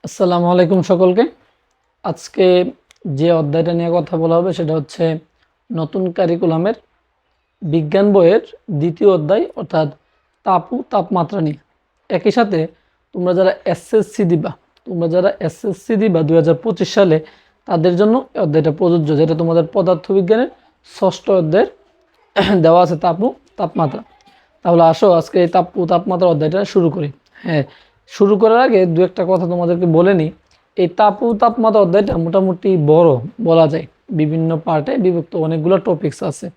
আসসালামু আলাইকুম সকলকে। আজকে যে অধ্যায়টা নিয়ে কথা বলা হবে সেটা হচ্ছে নতুন কারিকুলামের বিজ্ঞান বইয়ের দ্বিতীয় অধ্যায়, অর্থাৎ তাপ ও তাপমাত্রা নিয়ে। একই সাথে তোমরা যারা এসএসসি দিবা 2025 সালে, তাদের জন্য এই অধ্যায়টা প্রযোজ্য, যেটা তোমাদের পদার্থবিজ্ঞানের ষষ্ঠ অধ্যায়ের দেওয়া আছে তাপ ও তাপমাত্রা। তাহলে আসো আজকে এই তাপ ও তাপমাত্রা অধ্যায়টা শুরু করি। হ্যাঁ, শুরু করার আগে দু একটা কথা তোমাদেরকে বলে নিই। এই তাপ ও তাপমাত্রা অধ্যায়টা মোটামুটি বড় বলা যায়, বিভিন্ন পার্টে বিভক্ত, অনেকগুলো টপিকস আছে।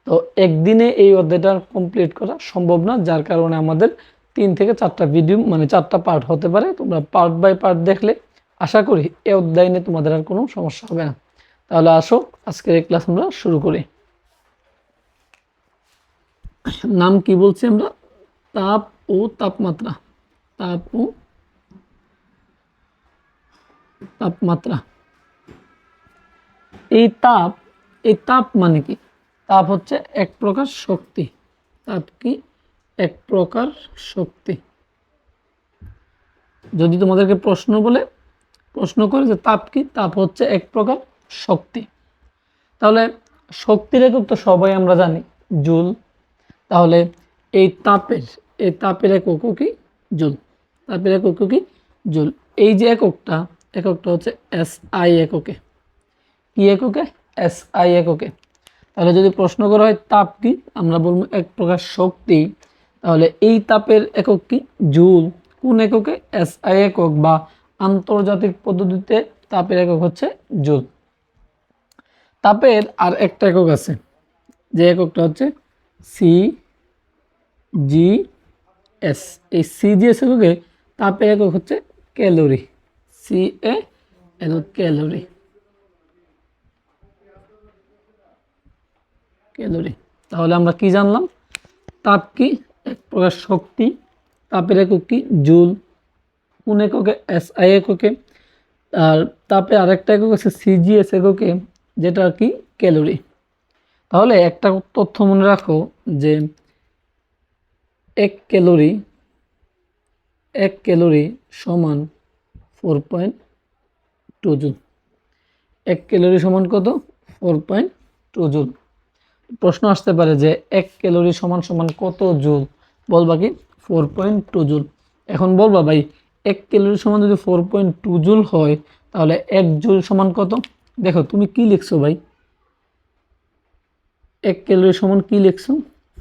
তো একদিনে এই অধ্যায়টা কমপ্লিট করা সম্ভব না, যার কারণে আমাদের 3 থেকে 4টা ভিডিও, মানে 4টা পার্ট হতে পারে। তোমরা পার্ট বাই পার্ট দেখলে আশা করি এই অধ্যায় নিয়ে তোমাদের আর কোনো সমস্যা হবে না। তাহলে আসো আজকের এই ক্লাস আমরা শুরু করি। নাম কি বলছি আমরা? তাপ ও তাপমাত্রা। তাপ ও তাপমাত্রা। এই তাপ, এই তাপ মানে কি? তাপ হচ্ছে এক প্রকার শক্তি। তাপ কি? এক প্রকার শক্তি। যদি তোমাদেরকে প্রশ্ন করে যে তাপ কি, তাপ হচ্ছে এক প্রকার শক্তি। তাহলে শক্তির একক তো সবাই আমরা জানি, জুল। তাহলে এই তাপের এককও কি? জুল। তাপের এককও কি? জুল। এই যে এককটা হচ্ছে এসআই এককে। কি এককে? এসআই এককে। তাহলে যদি প্রশ্ন করা হয় তাপ কি, আমরা বলবো এক প্রকার শক্তি। তাহলে এই তাপের একক কি? জুল। কোন এককে? এসআই একক, বা আন্তর্জাতিক পদ্ধতিতে তাপের একক হচ্ছে জুল। তাপের আর একটা একক আছে, যে এককটা হচ্ছে সি জি এস। এই সিজিএস এককে তাপের একক হচ্ছে ক্যালোরি। সি এ এল, ক্যালোরি। ক্যালোরি। তাহলে আমরা কি জানলাম? তাপ কি? এক প্রকার শক্তি। তাপের একক কি? জুল। কোন এককে? এসআই এককে। আর তাপে আরেকটা একক আছে সিজিএস এককে, যেটা কি? ক্যালোরি। তাহলে একটা তথ্য মনে রাখো যে এক ক্যালোরি সমান 4.2 জুল। এক ক্যালোরি সমান কত? 4.2 জুল। প্রশ্ন আসতে পারে যে এক ক্যালোরি সমান সমান কত জুল? বলবা কি? 4.2 জুল। এখন বলবা ভাই, এক ক্যালোরি সমান যদি 4.2 জুল হয়, তাহলে এক জুল সমান কত? দেখো তুমি কি লিখছো ভাই, এক ক্যালোরি সমান কি লিখছো?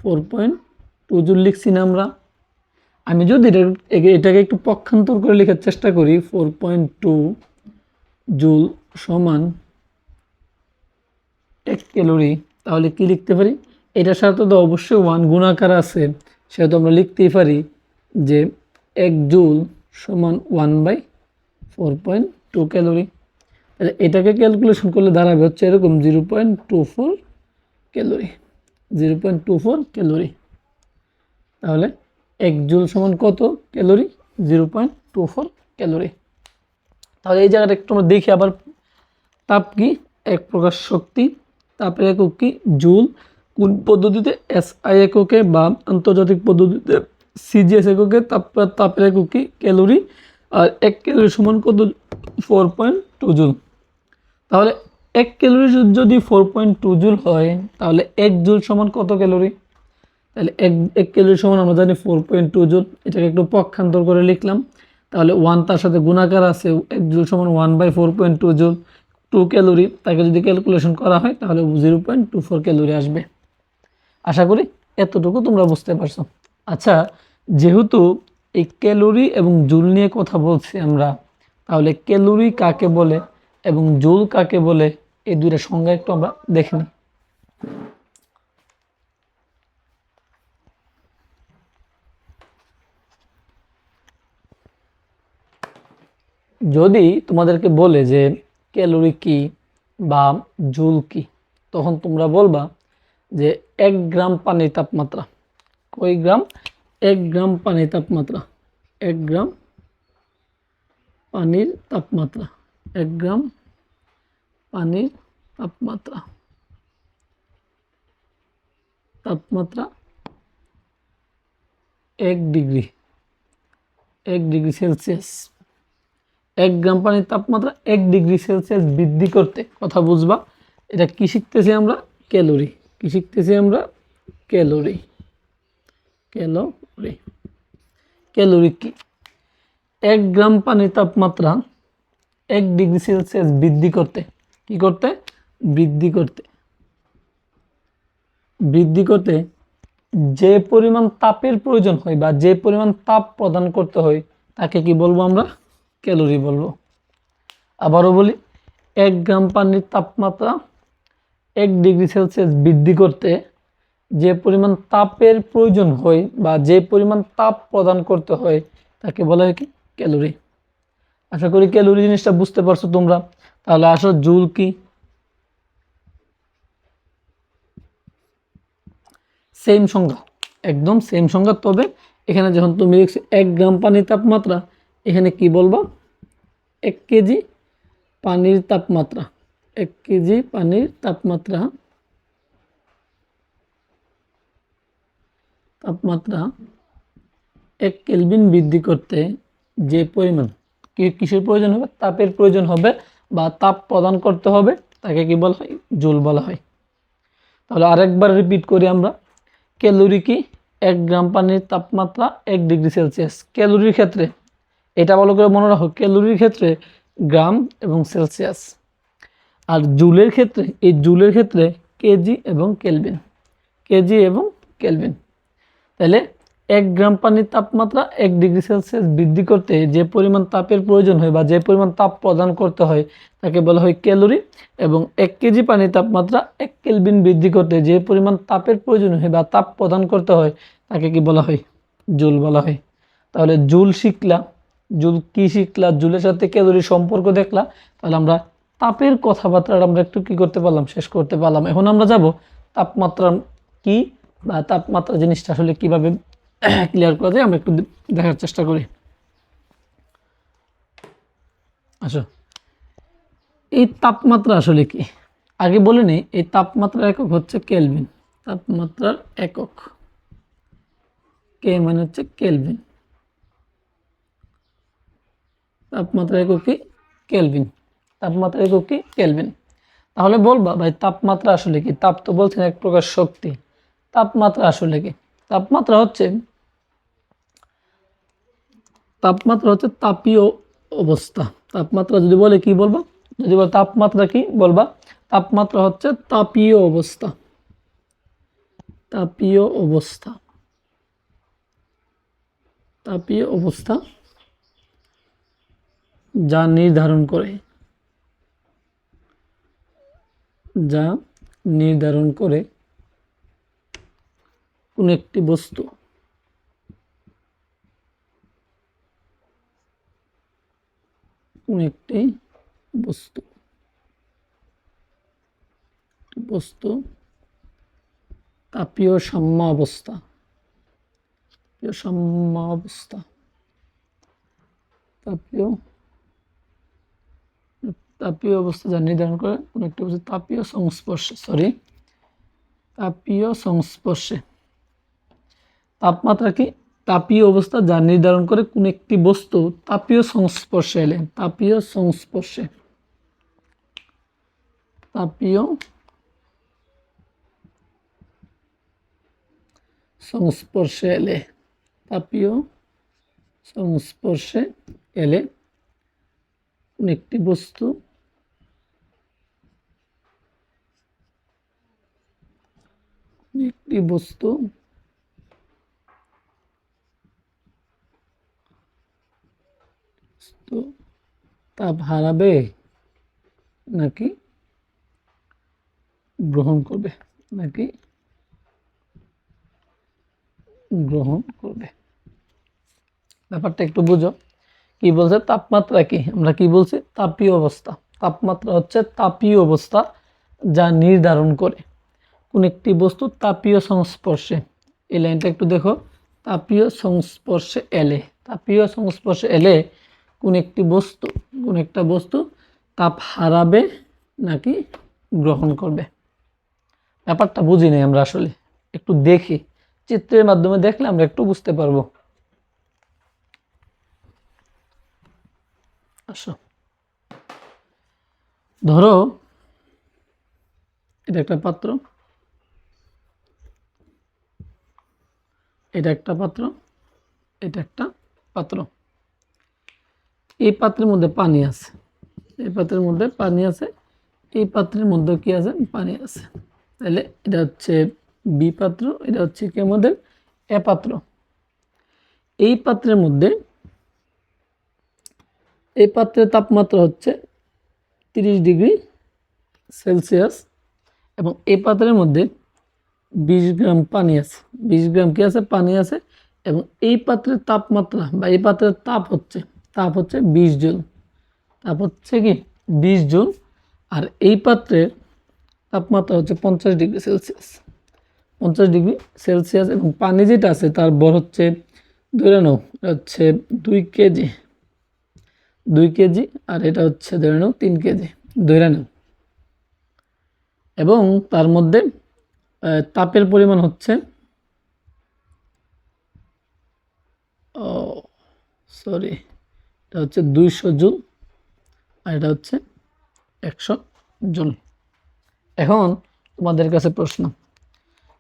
4.2 জুল লিখছি না আমরা? আমি যদি এটাকে একটু পক্ষান্তর করে লেখার চেষ্টা করি, 4.2 জুল সমান এক ক্যালোরি, তাহলে কি লিখতে পারি? এটার সাথে তো অবশ্যই 1 গুণাকার আছে, সেহেতু আমরা লিখতেই পারি যে এক জুল সমান 1/4.2 ক্যালোরি। তাহলে এটাকে ক্যালকুলেশন করলে দাঁড়াবে হচ্ছে এরকম 0.24 ক্যালোরি। 0.24 ক্যালোরি। তাহলে এক জুল সমান কত ক্যালোরি? 0.24 ক্যালোরি। তাহলে এই জায়গাটা একটু আমরা দেখি আবার। তাপ কি? এক প্রকার শক্তি। তাপের একক কি? জুল। কোন পদ্ধতিতে? এসআই এককে, বা আন্তর্জাতিক পদ্ধতিতে সিজিএস এককে। তাপের একক কি? ক্যালোরি। আর এক ক্যালোরি সমান কত? 4.2 জুল। তাহলে এক ক্যালোরি যদি 4.2 জুল হয়, তাহলে এক জুল সমান কত ক্যালোরি? তাহলে এক ক্যালোরি সমান আমরা জানি 4.2 জুল। এটাকে একটু পক্ষান্তর করে লিখলাম। তাহলে 1 তার সাথে গুণাকার আছে, এক জুল সমান 1/4.2 জুল। 2 ক্যালোরি, তাকে যদি ক্যালকুলেশন করা হয় তাহলে 0.24 ক্যালোরি আসবে। আশা করি এতটুকু তোমরা বুঝতে পারছো। আচ্ছা, যেহেতু এই ক্যালোরি এবং জুল নিয়ে কথা বলছি আমরা, তাহলে ক্যালোরি কাকে বলে এবং জুল কাকে বলে, এই দুইটা সংজ্ঞা একটু আমরা দেখে নিই। যদি তোমাদেরকে বলে যে ক্যালোরি কি বা জুল কি, তখন তোমরা বলবা যে 1 গ্রাম পানির তাপমাত্রা। কয় গ্রাম? 1 গ্রাম পানির তাপমাত্রা। 1 গ্রাম পানির তাপমাত্রা। 1 গ্রাম পানির তাপমাত্রা। তাপমাত্রা 1 ডিগ্রি, 1 ডিগ্রি সেলসিয়াস। 1 গ্রাম পানির তাপমাত্রা 1 ডিগ্রি সেলসিয়াস বৃদ্ধি করতে, কথা বুঝবা, এটা কি শিখতেছি আমরা? ক্যালোরি। কি শিখতেছি আমরা? ক্যালোরি। ক্যালোরি ক্যালোরি কি? 1 গ্রাম পানির তাপমাত্রা 1 ডিগ্রি সেলসিয়াস বৃদ্ধি করতে, কি করতে? বৃদ্ধি করতে। বৃদ্ধি করতে যে পরিমাণ তাপের প্রয়োজন হয় বা যে পরিমাণ তাপ প্রদান করতে হয় তাকে কি বলবো আমরা? ক্যালোরি বলবো। আবারও বলি, 1 গ্রাম পানির তাপমাত্রা 1 ডিগ্রি সেলসিয়াস বৃদ্ধি করতে যে পরিমাণ তাপের প্রয়োজন হয় বা যে পরিমাণ তাপ প্রদান করতে হয় তাকে বলা হয় কি? ক্যালোরি। আশা করি ক্যালোরি জিনিসটা বুঝতে পারছো তোমরা। তাহলে আসো, জুল কি? সেম সংখ্যা, একদম সেম সংখ্যা, তবে এখানে যখন তুমি লিখছো 1 গ্রাম পানির তাপমাত্রা, এখানে কি বলবা? 1 কেজি পানির তাপমাত্রা, 1 কেজি পানির তাপমাত্রা 1 কেলভিন বৃদ্ধি করতে যে পরিমাণ কিসের প্রয়োজন হবে? তাপের প্রয়োজন হবে বা তাপ প্রদান করতে হবে তাকে কি বলা হয়? জুল বলা হয়। তাহলে আরেকবার রিপিট করি আমরা, ক্যালোরি কি? 1 গ্রাম পানির তাপমাত্রা 1 ডিগ্রি সেলসিয়াস। ক্যালোরির ক্ষেত্রে এটা ভালো করে মনে রাখো, ক্যালোরির ক্ষেত্রে গ্রাম এবং সেলসিয়াস, আর জুলের ক্ষেত্রে, এই জুলের ক্ষেত্রে কেজি এবং কেলভিন। কেজি এবং কেলভিন। তাহলে 1 গ্রাম পানির তাপমাত্রা 1 ডিগ্রি সেলসিয়াস বৃদ্ধি করতে যে পরিমাণ তাপের প্রয়োজন হয় বা যে পরিমাণ তাপ প্রদান করতে হয় তাকে বলা হয় ক্যালোরি, এবং 1 কেজি পানির তাপমাত্রা 1 কেলভিন বৃদ্ধি করতে যে পরিমাণ তাপের প্রয়োজন হয় বা তাপ প্রদান করতে হয় তাকে কি বলা হয়? জুল বলা হয়। তাহলে জুল শিখলা, জুল কি শিখলা? জুলের সাথে ক্যালোরির সম্পর্ক দেখলা। তাহলে আমরা তাপের কথাবার্তা আমরা একটু কি করতে পারলাম? শেষ করতে পারলাম। এখন আমরা যাব তাপমাত্রা কি বা তাপমাত্রা জিনিসটা আসলে কিভাবে ক্লিয়ার করা যায় আমরা একটু দেখার চেষ্টা করি। আসো, এই তাপমাত্রা আসলে কি আগে বলে নেই। এই তাপমাত্রার একক হচ্ছে কেলভিন। তাপমাত্রার একক, কে মানে হচ্ছে কেলভিন। তাপমাত্রার একক কি? কেলভিন। তাপমাত্রার একক কি? কেলভিন। তাহলে বলবা ভাই তাপমাত্রা আসলে কি? তাপ তো বলছেন এক প্রকার শক্তি। তাপমাত্রা আসলে কি? তাপমাত্রা হচ্ছে তাপীয় অবস্থা। তাপমাত্রা যদি বলে কি বলবা? যদি বল তাপমাত্রা কি বলবা? তাপমাত্রা হচ্ছে তাপীয় অবস্থা। তাপীয় অবস্থা। তাপীয় অবস্থা যা নির্ধারণ করে, যা নির্ধারণ করে কোন একটি বস্তু বস্তু তাপীয় সাম্যাবস্থা। তাপীয় অবস্থা যা নির্ধারণ করে কোন একটি বস্তু তাপীয় সংস্পর্শে। তাপমাত্রা কি? তাপীয় অবস্থা যা নির্ধারণ করে কোন একটি বস্তু তাপীয় সংস্পর্শে এলে। তাপীয় সংস্পর্শে এলে। তাপীয় সংস্পর্শে এলে কোন একটি বস্তু তাপ হারাবে নাকি গ্রহণ করবে। ব্যাপারটা একটু বুঝো। কি বলছে? তাপমাত্রা কি? আমরা কি বলছি? তাপীয় অবস্থা। তাপমাত্রা হচ্ছে তাপীয় অবস্থা যা নির্ধারণ করে কোন একটি বস্তু তাপীয় সংস্পর্শে। এই লাইনটা একটু দেখো, তাপীয় সংস্পর্শে এলে কোন একটা বস্তু তাপ হারাবে নাকি গ্রহণ করবে। ব্যাপারটা বুঝি নাই আমরা, আসলে একটু দেখি, চিত্রের মাধ্যমে দেখলে আমরা একটু বুঝতে পারবো। আসো, ধরো এটা একটা পাত্র, এটা একটা পাত্র, এটা একটা পাত্র। এই পাত্রের মধ্যে পানি আছে, এই পাত্রের মধ্যে পানি আছে, এই পাত্রের মধ্যে কি আছে? পানি আছে। তাহলে এটা হচ্ছে বি পাত্র, এটা হচ্ছে কি আমাদের এ পাত্র। এই পাত্রের মধ্যে, এই পাত্রের তাপমাত্রা হচ্ছে 30 ডিগ্রি সেলসিয়াস এবং এই পাত্রের মধ্যে 20 গ্রাম পানি আছে, 20 গ্রাম কি আছে? পানি আছে। এবং এই পাত্রের তাপমাত্রা বা এই পাত্রের তাপ হচ্ছে 20 জুল, তাপ হচ্ছে কি 20 জুল। আর এই পাত্রের তাপমাত্রা হচ্ছে 50 ডিগ্রি সেলসিয়াস, 50 ডিগ্রি সেলসিয়াস। এবং পানি যেটা আছে তার ভর হচ্ছে, ধরে নাও হচ্ছে 2 কেজি, 2 কেজি। আর এটা হচ্ছে ধরে নাও 3 কেজি, ধরে নাও। এবং তার মধ্যে তাপের পরিমাণ হচ্ছে সরি, এটা হচ্ছে 200 জুল আর এটা হচ্ছে 100 জুল। এখন তোমাদের কাছে প্রশ্ন,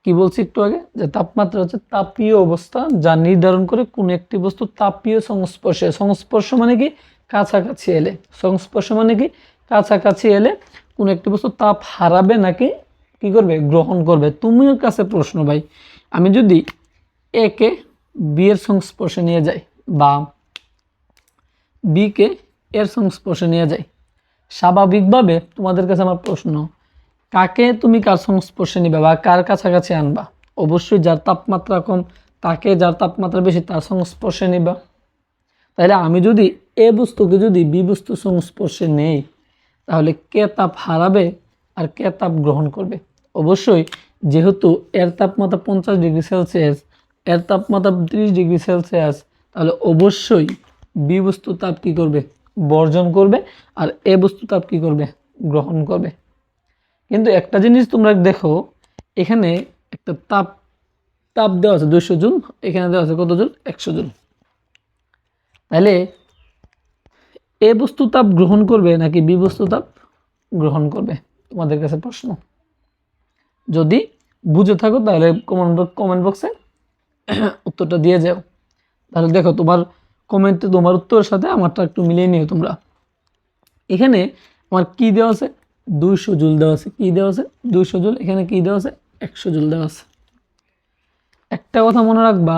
কি বলছি একটু আগে, যে তাপমাত্রা হচ্ছে তাপীয় অবস্থা যা নির্ধারণ করে কোন একটি বস্তু তাপীয় সংস্পর্শে, সংস্পর্শ মানে কি কাছাকাছি এলে, সংস্পর্শ মানে কি কাছাকাছি এলে কোন একটি বস্তু তাপ হারাবে নাকি কি করবে? গ্রহণ করবে। তুমি কাছে প্রশ্ন ভাই, আমি যদি একে বি এর সংস্পর্শে নিয়ে যাই বা বি কে এর সংস্পর্শে নিয়ে যাই, স্বাভাবিকভাবে তোমাদের কাছে আমার প্রশ্ন, কাকে তুমি কার সংস্পর্শে নিবা বা কার কাছাকাছি আনবা? অবশ্যই যার তাপমাত্রা কম তাকে, যার তাপমাত্রা বেশি তার সংস্পর্শে নিবা। তাহলে আমি যদি এ বস্তুকে যদি বি বস্তুর সংস্পর্শে নেই, তাহলে কে তাপ হারাবে আর কে তাপ গ্রহণ করবে? অবশ্যই যেহেতু এর তাপমাত্রা 50 ডিগ্রি সেলসিয়াস, এর তাপমাত্রা 30 ডিগ্রি সেলসিয়াস, তাহলে অবশ্যই বি বস্তু তাপ কী করবে? বর্জন করবে। আর এ বস্তু তাপ কী করবে? গ্রহণ করবে। কিন্তু একটা জিনিস তোমরা দেখো, এখানে একটা তাপ তাপ দেওয়া আছে 200 জুল, এখানে দেওয়া আছে কত জুল? 100 জুল। তাহলে এ বস্তু তাপ গ্রহণ করবে নাকি বি বস্তু তাপ গ্রহণ করবে? তোমাদের কাছে প্রশ্ন। যদি বুঝে থাকো তাহলে কমেন্ট বক্সে উত্তরটা দিয়ে যাও। তাহলে দেখো তোমার কমেন্টে তোমার উত্তরের সাথে আমারটা একটু মিলিয়ে নিও তোমরা। এখানে আমার কি দেওয়া আছে? 200 জুল দেওয়া আছে। কি দেওয়া আছে? 200 জুল। এখানে কি দেওয়া আছে? 100 জুল দেওয়া আছে। একটা কথা মনে রাখবা,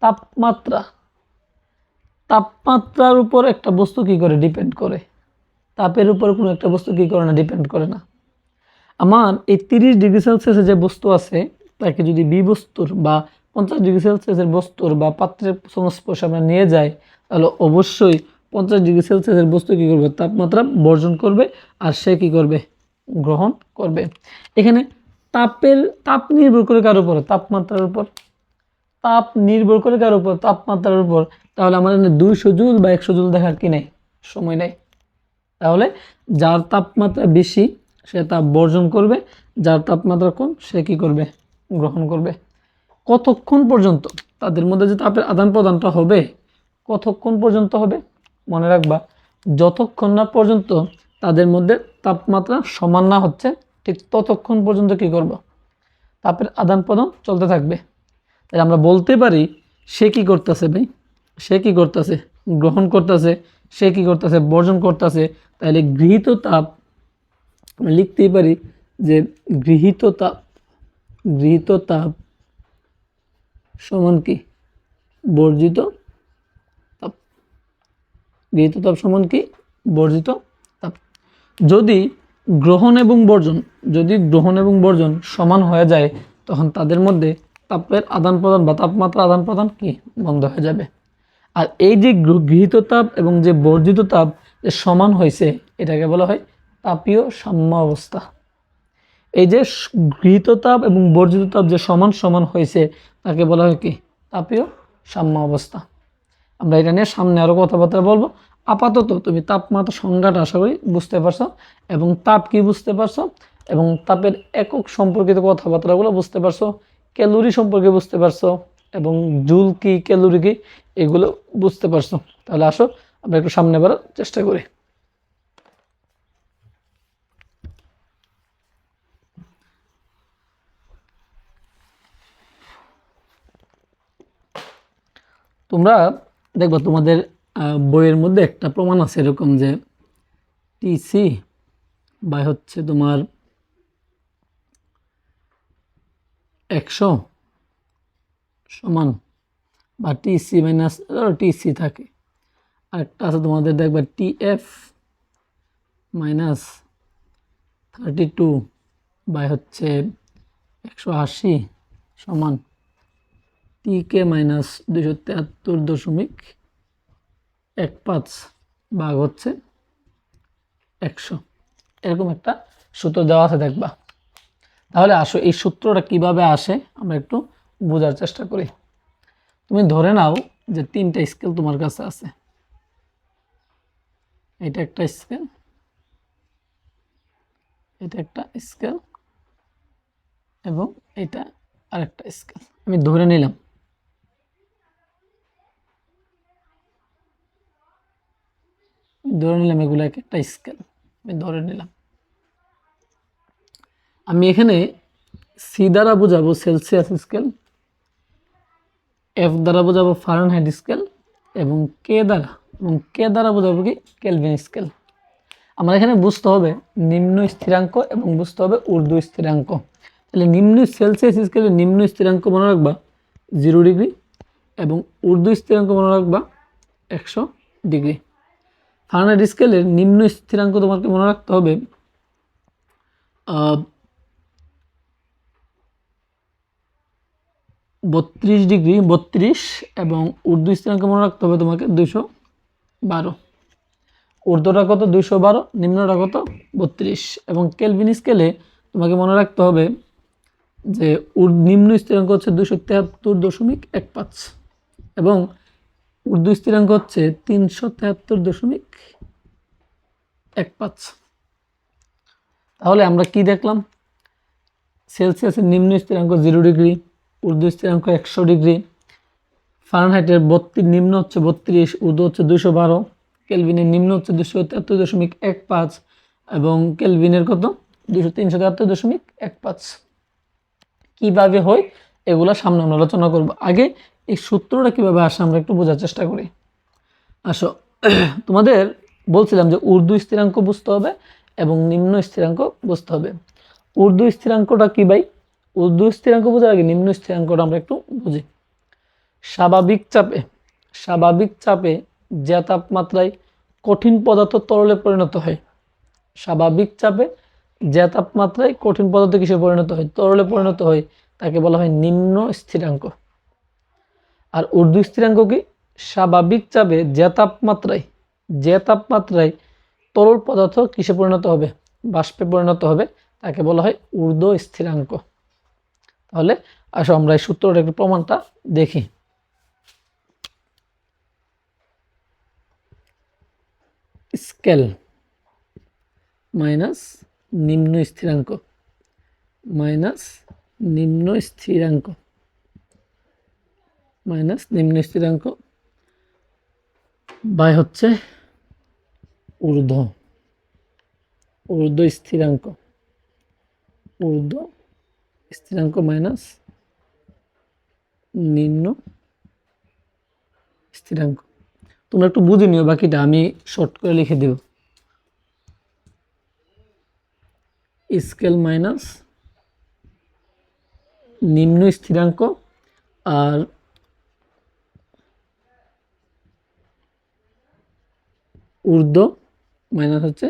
তাপমাত্রা, তাপমাত্রার উপর একটা বস্তু কি করে? ডিপেন্ড করে। তাপের উপর কোনো একটা বস্তু কি করে না? ডিপেন্ড করে না। আমার এই 30 ডিগ্রি সেলসিয়াসের যে বস্তু আছে তাকে যদি বি বস্তুর বা 50 ডিগ্রি সেলসিয়াসের বস্তুর বা পাত্রের সংস্পর্শে আমরা নিয়ে যাই, তাহলে অবশ্যই 50 ডিগ্রি সেলসিয়াসের বস্তু কী করবে? তাপমাত্রা বর্জন করবে আর সে কী করবে? গ্রহণ করবে। এখানে তাপ নির্ভর করে কার উপর? তাপমাত্রার উপর। তাপ নির্ভর করে কার উপর? তাপমাত্রার উপর। তাহলে আমাদের 200 জুল বা 100 জুল দেখার কি নেই? সময় নেই। তাহলে যার তাপমাত্রা বেশি সে তাপ বর্জন করবে, যার তাপমাত্রা কম সে কী করবে? গ্রহণ করবে। কতক্ষণ পর্যন্ত তাদের মধ্যে যে তাপের আদান প্রদানটা হবে, কতক্ষণ পর্যন্ত হবে? মনে রাখবা, যতক্ষণ না পর্যন্ত তাদের মধ্যে তাপমাত্রা সমান না হচ্ছে, ঠিক ততক্ষণ পর্যন্ত কী করব? তাপের আদান প্রদান চলতে থাকবে। তাই আমরা বলতে পারি সে কী করতেছে ভাই? সে কী করতেছে? গ্রহণ করতেছে। সে কী করতেছে? বর্জন করতেছে। তাহলে গৃহীত তাপ আমরা লিখতেই পারি যে গৃহীত তাপ সমান কি? বর্জিত তাপ। গৃহীত তাপ সমান কি? বর্জিত তাপ। যদি গ্রহণ এবং বর্জন সমান হয়ে যায়, তখন তাদের মধ্যে তাপের আদান প্রদান বা তাপমাত্রা আদান প্রদান কি? বন্ধ হয়ে যাবে। আর এই যে গৃহীত তাপ এবং যে বর্জিত তাপ যে সমান হয়েছে, এটাকে বলা হয় তাপীয় সাম্য অবস্থা। এই যে গৃহীত তাপ এবং বর্জিত তাপ যে সমান সমান হয়েছে, তাকে বলা হয় কি? তাপীয় সাম্য অবস্থা। আমরা এটা নিয়ে সামনে আরও কথাবার্তা বলবো। আপাতত তুমি তাপমাত্রা সংজ্ঞাটা আশা করি বুঝতে পারছো এবং তাপ কি বুঝতে পারছো এবং তাপের একক সম্পর্কিত কথাবার্তাগুলো বুঝতে পারছো, ক্যালোরি সম্পর্কে বুঝতে পারছো এবং জুল কি ক্যালোরি কি এগুলো বুঝতে পারছো। তাহলে আসো আমরা একটু সামনে বাড়ার চেষ্টা করি। তোমরা দেখবা তোমাদের বইয়ের মধ্যে একটা প্রমাণ আছে এরকম যে টিসি বাই হচ্ছে তোমার 100 সমান বা টিসি মাইনাস টিসি থাকে। আরেকটা আছে তোমাদের দেখবা টিএফ মাইনাস 32 বাই হচ্ছে 180 সমান টিকে মাইনাস 273.15 ভাগ হচ্ছে 100। এরকম একটা সূত্র দেওয়া আছে দেখবা। তাহলে আসো এই সূত্রটা কিভাবে আসে আমরা একটু বোঝার চেষ্টা করি। তুমি ধরে নাও যে 3টা স্কেল তোমার কাছে আছে, এটা একটা স্কেল, এটা একটা স্কেল এবং এটা আরেকটা স্কেল। আমি ধরে নিলাম এগুলো একটা স্কেল, আমি ধরে নিলাম। আমি এখানে সি দ্বারা বোঝাবো সেলসিয়াস স্কেল, এফ দ্বারা বোঝাবো ফারেনহাইট স্কেল এবং কে দ্বারা বোঝাবো কি কেলভিন স্কেল। আমার এখানে বুঝতে হবে নিম্ন স্থিরাঙ্ক এবং বুঝতে হবে ঊর্ধ্ব স্থিরাঙ্ক। তাহলে নিম্ন সেলসিয়াস স্কেলের নিম্ন স্থিরাঙ্ক মনে রাখবা 0 ডিগ্রি এবং ঊর্ধ্ব স্থিরাঙ্ক মনে রাখবা 100 ডিগ্রি। ফারেনহাইট স্কেলের নিম্ন স্থিরাঙ্ক তোমাকে মনে রাখতে হবে 32 ডিগ্রি 32 এবং ঊর্ধ্ব স্থিরাঙ্ক মনে রাখতে হবে তোমাকে 212। ঊর্ধ্বটা কত 212, নিম্নটা কত 32। এবং কেলভিন স্কেলে তোমাকে মনে রাখতে হবে যে নিম্ন স্থিরাঙ্ক হচ্ছে 273.15 এবং ঊর্ধ্ব স্থিরাঙ্ক হচ্ছে 373.15। তাহলে আমরা কি দেখলাম, সেলসিয়াসের নিম্ন স্থিরাঙ্ক 0 ডিগ্রি, ঊর্ধ্ব স্থিরাঙ্ক 100 ডিগ্রি, ফারেনহাইটের নিম্ন হচ্ছে 32, ঊর্ধ্ব হচ্ছে 212, কেলভিনের নিম্ন হচ্ছে 273.15 এবং কেলভিনের কত 373.15। কিভাবে হয় এগুলো সামনে আমরা আলোচনা করব। আগে এই সূত্রটা কিভাবে আসে আমরা একটু বোঝার চেষ্টা করি। আসো তোমাদের বলছিলাম যে ঊর্ধ্ব স্থিরাঙ্ক বুঝতে হবে এবং নিম্ন স্থিরাঙ্ক বুঝতে হবে। ঊর্ধ্ব স্থিরাঙ্কটা কি ভাই? ঊর্ধ্ব স্থিরাঙ্ক বোঝার আগে নিম্ন স্থিরাঙ্কটা আমরা একটু বুঝি। স্বাভাবিক চাপে যে তাপমাত্রায় কঠিন পদার্থ তরলে পরিণত হয়, স্বাভাবিক চাপে যে তাপমাত্রায় কঠিন পদার্থ কিসে পরিণত হয়, তরলে পরিণত হয়, তাকে বলা হয় নিম্ন স্থিরাঙ্ক। আর ঊর্ধ্ব স্থিরাঙ্ক কি? স্বাভাবিক চাপে যে তাপমাত্রায় তরল পদার্থ কিসে পরিণত হবে, বাষ্পে পরিণত হবে, তাকে বলা হয় ঊর্ধ্ব স্থিরাঙ্ক। তাহলে আসো আমরা এই সূত্রটা একটু প্রমাণটা দেখি। স্কেল মাইনাস নিম্ন স্থিরাঙ্ক বাই হচ্ছে ঊর্ধ্ব স্থিরাঙ্ক মাইনাস নিম্ন স্থিরাঙ্ক। তোমরা একটু বুঝে নিও, বাকিটা আমি শর্ট করে লিখে দেব। স্কেল মাইনাস নিম্ন স্থিরাঙ্ক আর ঊর্ধ্ব মাইনাস হচ্ছে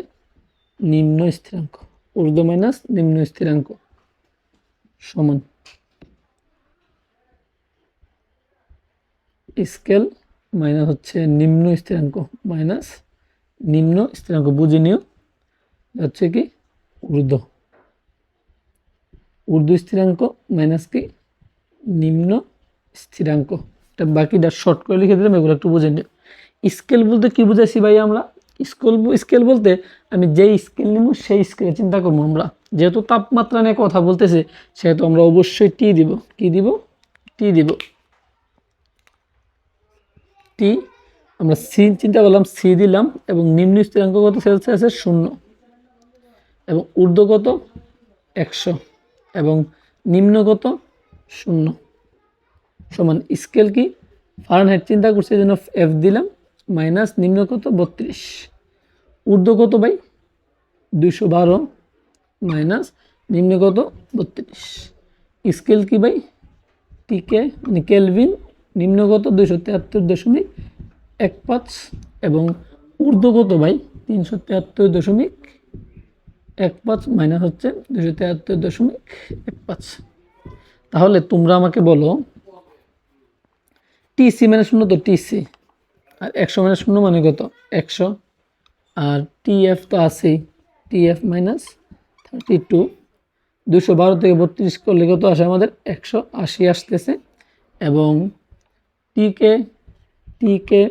নিম্ন স্থিরাঙ্ক, ঊর্ধ্ব মাইনাস নিম্ন স্থিরাঙ্ক সমান স্কেল মাইনাস হচ্ছে নিম্ন স্থিরাঙ্ক মাইনাস নিম্ন স্থিরাঙ্ক, বুঝে নিও হচ্ছে কি ঊর্ধ্ব স্থিরাঙ্ক মাইনাস কি নিম্ন স্থিরাঙ্ক। এটা বাকিটা শর্ট করে লিখে দিলাম, এগুলো একটু বুঝে নিও। স্কেল বলতে কি বুঝাইছি ভাই আমরা? স্কেল বলতে আমি যেই স্কেল নিব সেই স্কেলে চিন্তা করবো আমরা। যেহেতু তাপমাত্রা নিয়ে কথা বলতেছে সেহেতু আমরা অবশ্যই টি দিব। কি দিব? টি দিব। টি আমরা সি চিন্তা করলাম, সি দিলাম এবং নিম্ন স্থিরাঙ্ক কত সেলসিয়াসে 0 এবং ঊর্ধ্ব কত 100 এবং নিম্ন কত 0 সমান স্কেল কি ফারেনহাইট চিন্তা করছি এই জন্য এফ দিলাম মাইনাস নিম্ন কত 32 ঊর্ধ্ব কত ভাই 212 মাইনাস নিম্ন কত 32 স্কেল কি ভাই টিকে মানে কেলভিন নিম্ন কত 273.15 এবং ঊর্ধ্ব কত ভাই 373.15 মাইনাস হচ্ছে 273.15। তাহলে তোমরা আমাকে বলো টিসি মানে 0 তো টিসি আর 100 মানে 0 মানে কত 100 আর টিএফ তো আছেই টিএফ মাইনাস 32 212 থেকে 32 করলে কত আসে আমাদের 180 আসতেছে এবং টিকে টিকে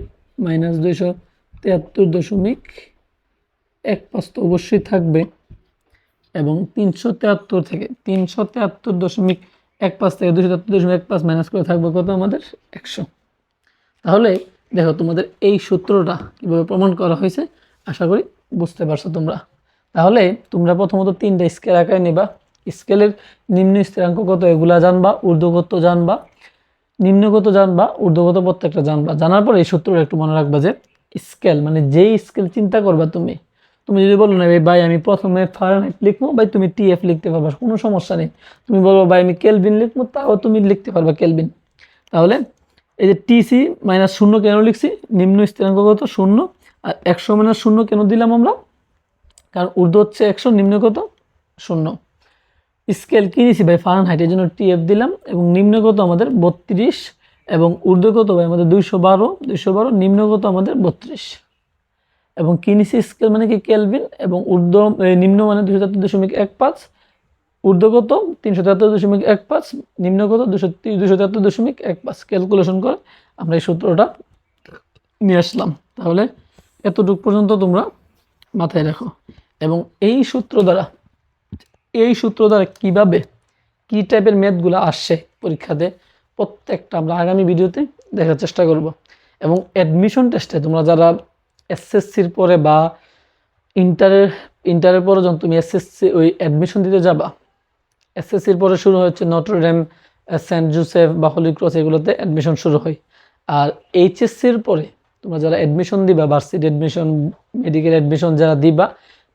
মাইনাস 273.15 তো অবশ্যই থাকবে এবং 373 থেকে 373.15 থেকে 273.15 মাইনাস করে থাকবে কত আমাদের 100। তাহলে দেখো তোমাদের এই সূত্রটা কীভাবে প্রমাণ করা হয়েছে আশা করি বুঝতে পারছো তোমরা। তাহলে তোমরা প্রথমত 3টা স্কেল আঁকায় নেবা, স্কেলের নিম্ন স্থিরাঙ্ক কত এগুলা জানবা, ঊর্ধ্বগত জানবা, নিম্নগত জানবা, ঊর্ধ্বগত প্রত্যেকটা জানবা। জানার পরে এই সূত্রটা একটু মনে রাখবা যে স্কেল মানে যেই স্কেল চিন্তা করবা তুমি যদি বলো না ভাই আমি প্রথমে ফারেনহাইট লিখবো ভাই তুমি টিএফ লিখতে পারবা, কোনো সমস্যা নেই। তুমি বলবো ভাই আমি কেলভিন লিখবো, তাও তুমি লিখতে পারবা কেলভিন। তাহলে এই যে টিসি মাইনাস 0 কেন লিখছি, নিম্ন স্থিরাঙ্ক কত 0 আর 100 মাইনাস 0 কেন দিলাম আমরা, কারণ ঊর্ধ্ব হচ্ছে 100 নিম্ন কত 0। স্কেল কি নিয়েছি ভাই ফারেনহাইটের জন্য টিএফ দিলাম এবং নিম্ন কত আমাদের 32 এবং ঊর্ধ্ব কত ভাই আমাদের 212 নিম্ন কত আমাদের 32 এবং কি নিয়েছি স্কেল মানে কি কেলভিন এবং ঊর্ধ্ব নিম্ন মানে 273.15 ঊর্ধ্ব কত 373.15 নিম্ন কত 273.15 ক্যালকুলেশন করে আমরা এই সূত্রটা নিয়ে আসলাম। তাহলে এতটুকু পর্যন্ত তোমরা মাথায় রাখো এবং এই সূত্র দ্বারা কিভাবে কি টাইপের ম্যাথগুলো আসছে পরীক্ষাতে প্রত্যেকটা আমরা আগামী ভিডিওতে দেখার চেষ্টা করব। এবং অ্যাডমিশন টেস্টে তোমরা যারা এসএসসির পরে বা ইন্টারের পরে যখন তুমি এসএসসি ওই অ্যাডমিশন দিতে যাবা, এসএসসির পরে শুরু হচ্ছে নটরডেম, সেন্ট জোসেফ বা হলি ক্রস, এগুলোতে অ্যাডমিশন শুরু হয়। আর এইচএসসির পরে তোমরা যারা অ্যাডমিশন দিবা, ভার্সিটি অ্যাডমিশন, মেডিকেল অ্যাডমিশন যারা দিবা,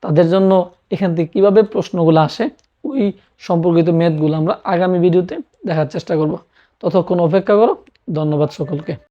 তাদের জন্য এখান থেকে কীভাবে প্রশ্নগুলো আসে ওই সম্পর্কিত ম্যাথগুলো আমরা আগামী ভিডিওতে দেখার চেষ্টা করব। ততক্ষণ অপেক্ষা করো। ধন্যবাদ সকলকে।